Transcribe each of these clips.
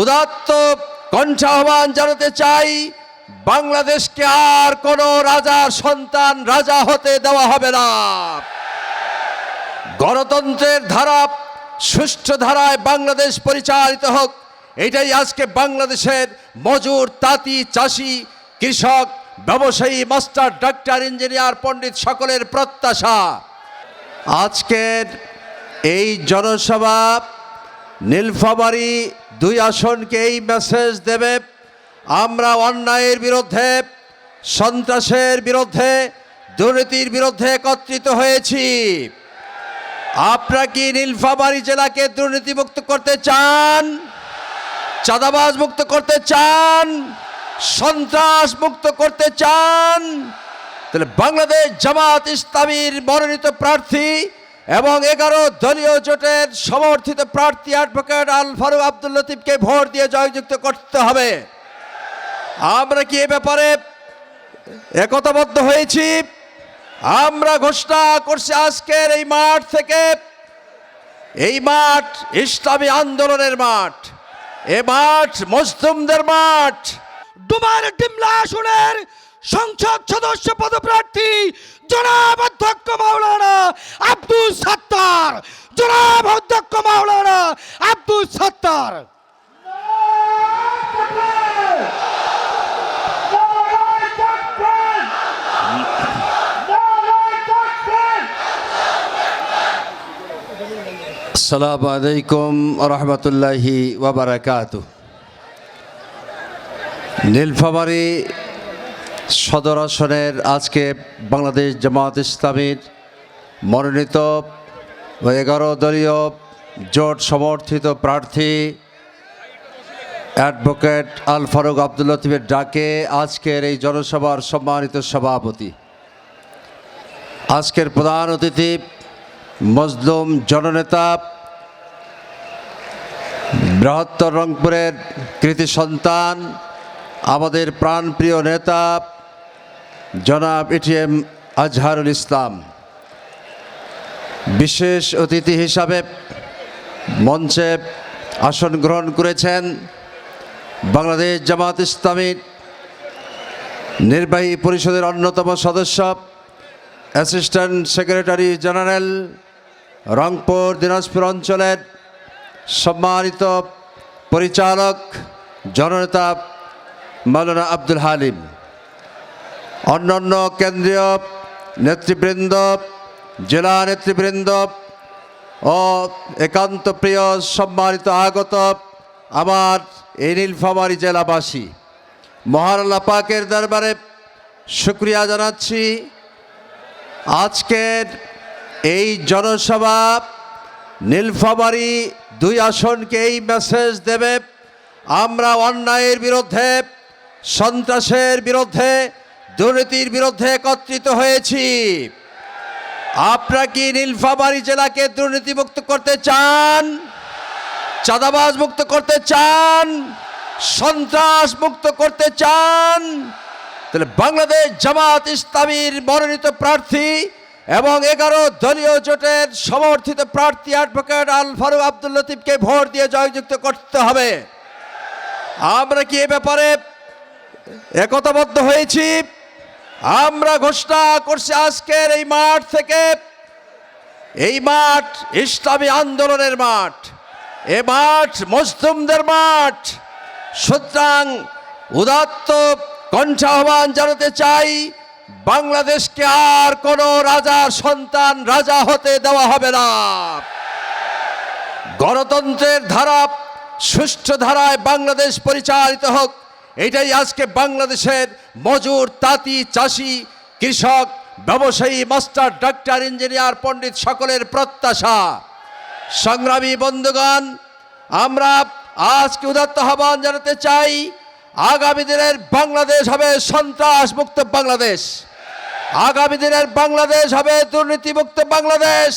উদাত্ত কণ্ঠে আহ্বান জানাতে চাই, বাংলাদেশকে আর কোনো রাজার সন্তান রাজা হতে দেওয়া হবে না। গণতন্ত্রের ধারা সুষ্ঠু ধারায় বাংলাদেশ পরিচালিত হোক, এটাই আজকে বাংলাদেশের মজুর, তাঁতি, চাষি, কৃষক, ব্যবসায়ী, মাস্টার, ডাক্তার, ইঞ্জিনিয়ার, পণ্ডিত সকলের প্রত্যাশা। আজকের এই জনসভা নীলফামারী 2 আসনকে এই মেসেজ দেবে, আমরা অন্যায়ের বিরুদ্ধে, সন্ত্রাসের বিরুদ্ধে, দুর্নীতির বিরুদ্ধে একত্রিত হয়েছি। আপনারা কি নীলফামারী জেলাকে দুর্নীতিমুক্ত করতে চান? চাঁদাবাজ মুক্ত করতে চান? সন্ত্রাস মুক্ত করতে চান? তাহলে বাংলাদেশ জামাত ইসলামীর মনোনীত প্রার্থী এবং 11 দলীয় জোটের সমর্থিত প্রার্থী অ্যাডভোকেট আল ফারুক আব্দুল লতিফকে ভোট দিয়ে জয়যুক্ত করতে হবে। আমরা কি এ ব্যাপারে একতাবদ্ধ হয়েছি? আমরা ঘোষণা করছি আজকের এই মাঠ থেকে, এই মাঠ ইসলামী আন্দোলনের মাঠ, এ মাঠ মজলুমদের মাঠ। ডুমার ডিমলা আসনের সংসদ সদস্য পদপ্রার্থী জনাব অধ্যক্ষ মাওলানা আব্দুল সত্তার, জনাব অধ্যক্ষ মাওলানা আব্দুল সত্তার। আসসালামু আলাইকুম ওয়া রাহমাতুল্লাহি ওয়া বারাকাতুহু। নীলফামারী সদর আসনের আজকে বাংলাদেশ জামাত ইসলামীর মনোনীত 11 দলীয় জোট সমর্থিত প্রার্থী অ্যাডভোকেট আল ফারুক আব্দুল লতিফের ডাকে আজকের এই জনসভার সম্মানিত সভাপতি, আজকের প্রধান অতিথি মজলুম জননেতা, বৃহত্তর রংপুরের কৃতি সন্তান, আমাদের প্রাণপ্রিয় নেতা জনাব এটিএম আজহারুল ইসলাম, বিশেষ অতিথি হিসাবে মঞ্চে আসন গ্রহণ করেছেন বাংলাদেশ জামাত ইসলামীর নির্বাহী পরিষদের অন্যতম সদস্য, assistant secretary general, Rangpur Dinajpur অঞ্চলের সম্মানিত পরিচালক জননেতা মাওলানা আব্দুল হালিম, অন্যান্য কেন্দ্রীয় নেতৃবৃন্দ, জেলা নেতৃবৃন্দ ও একান্ত প্রিয় সম্মানিত আগত আমার এই নীলফামারী জেলাবাসী, মহান আল্লাহ পাকের দরবারে শুকরিয়া জানাচ্ছি। আজকের এই জনসভা নীলফামারী 2 আসনকে এই মেসেজ দেবে, আমরা অন্যায়ের বিরুদ্ধে, সন্ত্রাসের বিরুদ্ধে, দুর্নীতির বিরুদ্ধে একত্রিত হয়েছি। আপনারা কি নীলফামারী জেলাকে দুর্নীতিমুক্ত করতে চান? চাঁদাবাজ মুক্ত করতে চান? সন্ত্রাস মুক্ত করতে চান? তাহলে বাংলাদেশ জামাত ইসলামীর মনোনীত প্রার্থী এবং 11 দলীয় জোটের সমর্থিত প্রার্থী অ্যাডভোকেট আল ফারুক আব্দুল লতিফকে ভোট দিয়ে জয়যুক্ত করতে হবে। আমরা কি এ ব্যাপারে একতাবদ্ধ হয়েছি? আমরা ঘোষণা করছি আজকের এই মাঠ থেকে, এই মাঠ ইসলামী আন্দোলনের মাঠ, এ মাঠ মজলুমদের মাঠ। সুতরাং উদাত্ত কণ্ঠে আহ্বান জানাতে চাই, বাংলাদেশকে আর কোনো রাজার সন্তান রাজা হতে দেওয়া হবে না। গণতন্ত্রের ধারা সুষ্ঠু ধারায় বাংলাদেশ পরিচালিত হোক, এটাই আজকে বাংলাদেশের মজুর, তাঁতি, চাষি, কৃষক, ব্যবসায়ী, মাস্টার, ডাক্তার, ইঞ্জিনিয়ার, পণ্ডিত সকলের প্রত্যাশা। সংগ্রামী বন্ধুগণ, আমরা আজকে উদাত্ত আহ্বান জানাতে চাই, আগামী দিনের বাংলাদেশ হবে সন্ত্রাস মুক্ত বাংলাদেশ, আগামী দিনের বাংলাদেশ হবে দুর্নীতিমুক্ত বাংলাদেশ,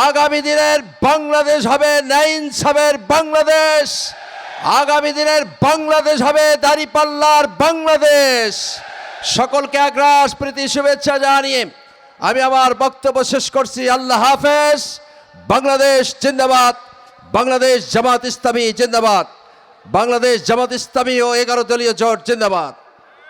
আগামী দিনের বাংলাদেশ হবে ন্যায় ইনসাফের বাংলাদেশ, আগামী দিনের বাংলাদেশ হবে দাঁড়িপাল্লার বাংলাদেশ। সকলকে আগ্রাস প্রীতি শুভেচ্ছা জানিয়ে আমি আমার বক্তব্য শেষ করছি। আল্লাহ হাফেজ। বাংলাদেশ জিন্দাবাদ, বাংলাদেশ জামাত ইসলামী জিন্দাবাদ। বাংলাদেশ জামাত ইসলামী ও 11 দলীয় জোট জিন্দাবাদ।